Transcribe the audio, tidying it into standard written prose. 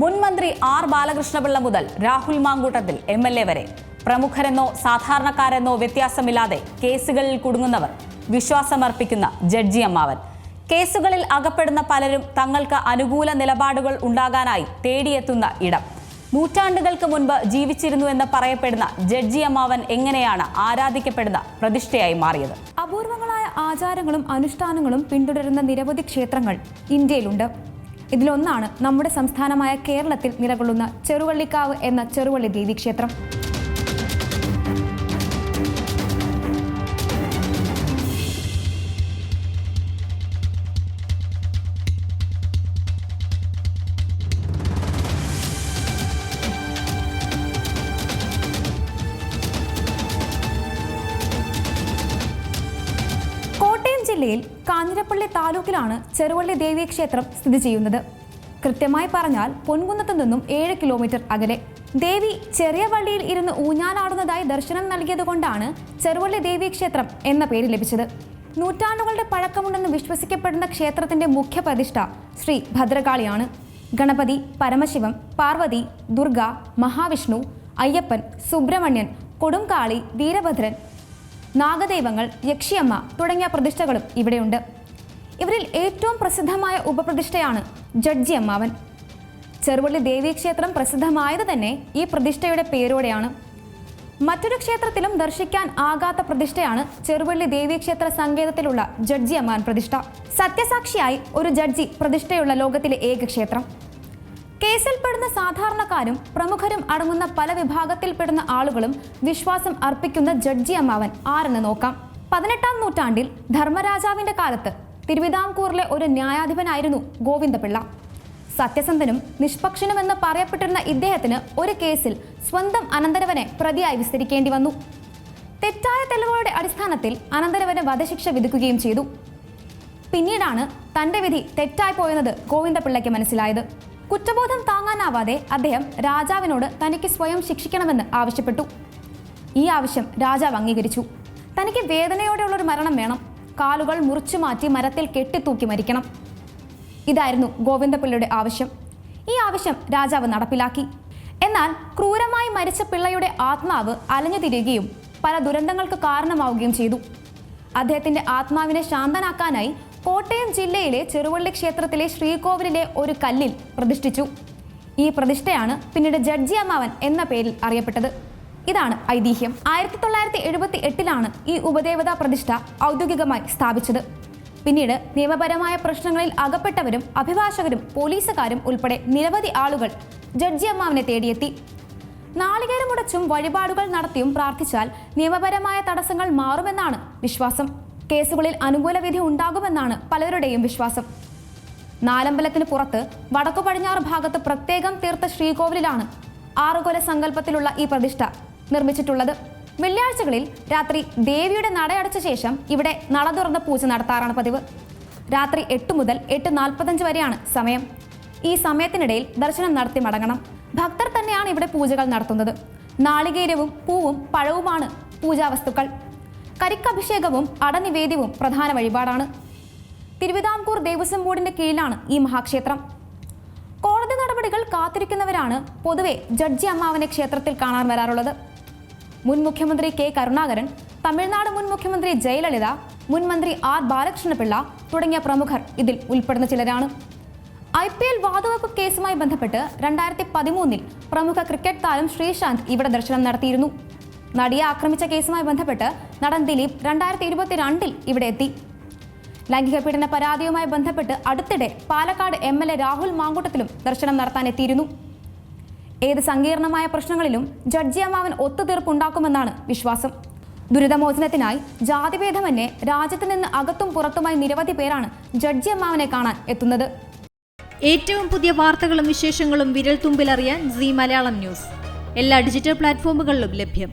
മുൻ മന്ത്രി ആർ ബാലകൃഷ്ണപിള്ള മുതൽ രാഹുൽ മാങ്കൂട്ടത്തിൽ MLA വരെ പ്രമുഖരെന്നോ സാധാരണക്കാരെന്നോ വ്യത്യാസമില്ലാതെ കേസുകളിൽ കുടുങ്ങുന്നവർ വിശ്വാസമർപ്പിക്കുന്ന ജഡ്ജി അമ്മാവൻ. കേസുകളിൽ അകപ്പെടുന്ന പലരും തങ്ങൾക്ക് അനുകൂല നിലപാടുകൾ ഉണ്ടാകാനായി തേടിയെത്തുന്ന ഇടം. നൂറ്റാണ്ടുകൾക്ക് മുൻപ് ജീവിച്ചിരുന്നു എന്ന് പറയപ്പെടുന്ന ജഡ്ജി അമ്മാവൻ എങ്ങനെയാണ് ആരാധിക്കപ്പെടുന്ന പ്രതിഷ്ഠയായി മാറിയത്? അപൂർവങ്ങളായ ആചാരങ്ങളും അനുഷ്ഠാനങ്ങളും പിന്തുടരുന്ന നിരവധി ക്ഷേത്രങ്ങൾ ഇന്ത്യയിലുണ്ട്. ഇതിലൊന്നാണ് നമ്മുടെ സംസ്ഥാനമായ കേരളത്തിൽ നിലകൊള്ളുന്ന ചെറുവള്ളിക്കാവ് എന്ന ചെറുവള്ളി ദേവി ക്ഷേത്രം. ജില്ലയിൽ കാഞ്ഞിരപ്പള്ളി താലൂക്കിലാണ് ചെറുവള്ളി ദേവി ക്ഷേത്രം സ്ഥിതി ചെയ്യുന്നത്. കൃത്യമായി പറഞ്ഞാൽ പൊൻകുന്നത്തു നിന്നും 7 കിലോമീറ്റർ അകലെ. ദേവി ചെറിയ വള്ളിയിൽ ഇരുന്ന് ഊഞ്ഞാലാടുന്നതായി ദർശനം നൽകിയതുകൊണ്ടാണ് ചെറുവള്ളി ദേവി ക്ഷേത്രം എന്ന പേര് ലഭിച്ചത്. നൂറ്റാണ്ടുകളുടെ പഴക്കമുണ്ടെന്ന് വിശ്വസിക്കപ്പെടുന്ന ക്ഷേത്രത്തിന്റെ മുഖ്യ പ്രതിഷ്ഠ ശ്രീ ഭദ്രകാളിയാണ്. ഗണപതി, പരമശിവൻ, പാർവതി, ദുർഗ, മഹാവിഷ്ണു, അയ്യപ്പൻ, സുബ്രഹ്മണ്യൻ, കൊടുംകാളി, വീരഭദ്രൻ, നാഗദൈവങ്ങൾ, യക്ഷിയമ്മ തുടങ്ങിയ പ്രതിഷ്ഠകളും ഇവിടെയുണ്ട്. ഇവരിൽ ഏറ്റവും പ്രസിദ്ധമായ ഉപപ്രതിഷ്ഠയാണ് ജഡ്ജി അമ്മാവൻ. ചെറുവള്ളി ദേവീക്ഷേത്രം പ്രസിദ്ധമായത് തന്നെ ഈ പ്രതിഷ്ഠയുടെ പേരോടെയാണ്. മറ്റൊരു ക്ഷേത്രത്തിലും ദർശിക്കാൻ ആകാത്ത പ്രതിഷ്ഠയാണ് ചെറുവള്ളി ദേവീക്ഷേത്ര സങ്കേതത്തിലുള്ള ജഡ്ജി അമ്മാവൻ പ്രതിഷ്ഠ. സത്യസാക്ഷിയായി ഒരു ജഡ്ജി പ്രതിഷ്ഠയുള്ള ലോകത്തിലെ ഏക ക്ഷേത്രം. കേസിൽപ്പെടുന്ന സാധാരണക്കാരും പ്രമുഖരും അടങ്ങുന്ന പല വിഭാഗത്തിൽപ്പെടുന്ന ആളുകളും വിശ്വാസം അർപ്പിക്കുന്ന ജഡ്ജി അമ്മാവൻ ആരെന്ന് നോക്കാം. 18-ാം നൂറ്റാണ്ടിൽ ധർമ്മരാജാവിന്റെ കാലത്ത് തിരുവിതാംകൂറിലെ ഒരു ന്യായാധിപനായിരുന്നു ഗോവിന്ദപിള്ള. സത്യസന്ധനും നിഷ്പക്ഷനുമെന്ന് പറയപ്പെട്ടിരുന്ന ഇദ്ദേഹത്തിന് ഒരു കേസിൽ സ്വന്തം അനന്തരവനെ പ്രതിയായി വിസ്തരിക്കേണ്ടി വന്നു. തെറ്റായ തെളിവുകളുടെ അടിസ്ഥാനത്തിൽ അനന്തരവന് വധശിക്ഷ വിധിക്കുകയും ചെയ്തു. പിന്നീടാണ് തന്റെ വിധി തെറ്റായി പോയെന്നത് ഗോവിന്ദപിള്ളയ്ക്ക് മനസ്സിലായത്. കുറ്റബോധം താങ്ങാനാവാതെ അദ്ദേഹം രാജാവിനോട് തനിക്ക് സ്വയം ശിക്ഷിക്കണമെന്ന് ആവശ്യപ്പെട്ടു. ഈ ആവശ്യം രാജാവ് അംഗീകരിച്ചു. തനിക്ക് വേദനയോടെയുള്ളൊരു മരണം വേണം, കാലുകൾ മുറിച്ചു മാറ്റി മരത്തിൽ കെട്ടിത്തൂക്കി മരിക്കണം. ഇതായിരുന്നു ഗോവിന്ദപിള്ളയുടെ ആവശ്യം. ഈ ആവശ്യം രാജാവ് നടപ്പിലാക്കി. എന്നാൽ ക്രൂരമായി മരിച്ച പിള്ളയുടെ ആത്മാവ് അലഞ്ഞു തിരിയുകയും പല ദുരന്തങ്ങൾക്ക് കാരണമാവുകയും ചെയ്തു. അദ്ദേഹത്തിന്റെ ആത്മാവിനെ ശാന്തനാക്കാനായി കോട്ടയം ജില്ലയിലെ ചെറുവള്ളി ക്ഷേത്രത്തിലെ ശ്രീകോവിലിലെ ഒരു കല്ലിൽ പ്രതിഷ്ഠിച്ചു. ഈ പ്രതിഷ്ഠയാണ് പിന്നീട് ജഡ്ജി അമ്മാവൻ എന്ന പേരിൽ അറിയപ്പെട്ടത്. ഇതാണ് ഐതിഹ്യം. 1978-ലാണ് ഈ ഉപദേവതാ പ്രതിഷ്ഠ ഔദ്യോഗികമായി സ്ഥാപിച്ചത്. പിന്നീട് നിയമപരമായ പ്രശ്നങ്ങളിൽ അകപ്പെട്ടവരും അഭിഭാഷകരും പോലീസുകാരും ഉൾപ്പെടെ നിരവധി ആളുകൾ ജഡ്ജി അമ്മാവനെ തേടിയെത്തി. നാളികേരമുടച്ചും വഴിപാടുകൾ നടത്തിയും പ്രാർത്ഥിച്ചാൽ നിയമപരമായ തടസ്സങ്ങൾ മാറുമെന്നാണ് വിശ്വാസം. കേസുകളിൽ അനുകൂല വിധി ഉണ്ടാകുമെന്നാണ് പലരുടെയും വിശ്വാസം. നാലമ്പലത്തിന് പുറത്ത് വടക്കു പടിഞ്ഞാറ് ഭാഗത്ത് പ്രത്യേകം തീർത്ത ശ്രീകോവിലാണ് ആറുകൊല സങ്കല്പത്തിലുള്ള ഈ പ്രതിഷ്ഠ നിർമ്മിച്ചിട്ടുള്ളത്. വെള്ളിയാഴ്ചകളിൽ രാത്രി ദേവിയുടെ നടയടച്ച ശേഷം ഇവിടെ നട തുറന്ന പൂജ നടത്താറാണ് പതിവ്. രാത്രി 8 മുതൽ 8:45 വരെയാണ് സമയം. ഈ സമയത്തിനിടയിൽ ദർശനം നടത്തി മടങ്ങണം. ഭക്തർ തന്നെയാണ് ഇവിടെ പൂജകൾ നടത്തുന്നത്. നാളികേരവും പൂവും പഴവുമാണ് പൂജാവസ്തുക്കൾ. കരിക്കഭിഷേകവും അടനിവേദ്യവും പ്രധാന വഴിപാടാണ്. തിരുവിതാംകൂർ ദേവസ്വം ബോർഡിന്റെ കീഴിലാണ് ഈ മഹാക്ഷേത്രം. കോടതി നടപടികൾ കാത്തിരിക്കുന്നവരാണ് പൊതുവെ ജഡ്ജി അമ്മാവനെ ക്ഷേത്രത്തിൽ കാണാൻ വരാറുള്ളത്. മുൻ മുഖ്യമന്ത്രി കെ കരുണാകരൻ, തമിഴ്നാട് മുൻ മുഖ്യമന്ത്രി ജയലളിത, മുൻ മന്ത്രി ആർ ബാലകൃഷ്ണപിള്ള തുടങ്ങിയ പ്രമുഖർ ഇതിൽ ഉൾപ്പെടുന്ന ചിലരാണ്. IPL വാതുവെപ്പ് കേസുമായി ബന്ധപ്പെട്ട് 2013-ൽ പ്രമുഖ ക്രിക്കറ്റ് താരം ശ്രീശാന്ത് ഇവിടെ ദർശനം നടത്തിയിരുന്നു. നടിയെ ആക്രമിച്ച കേസുമായി ബന്ധപ്പെട്ട് നടൻ ദിലീപ് 2022-ൽ ഇവിടെ എത്തി. ലൈംഗിക പീഡന പരാതിയുമായി ബന്ധപ്പെട്ട് അടുത്തിടെ പാലക്കാട് MLA രാഹുൽ മാങ്കൂട്ടത്തിലും ദർശനം നടത്താൻ എത്തിയിരുന്നു. ഏത് സങ്കീർണമായ പ്രശ്നങ്ങളിലും ജഡ്ജി അമ്മാവൻ ഒത്തുതീർപ്പുണ്ടാക്കുമെന്നാണ് വിശ്വാസം. ദുരിതമോചനത്തിനായി ജാതിഭേദമന്യേ രാജ്യത്ത് നിന്ന് അകത്തും പുറത്തുമായി നിരവധി പേരാണ് ജഡ്ജി അമ്മാവനെ കാണാൻ എത്തുന്നത്. ഏറ്റവും പുതിയ വാർത്തകളും വിശേഷങ്ങളും വിരൽ തുമ്പിലറിയാൻ Zee മലയാളം ന്യൂസ് എല്ലാ ഡിജിറ്റൽ പ്ലാറ്റ്ഫോമുകളിലും ലഭ്യം.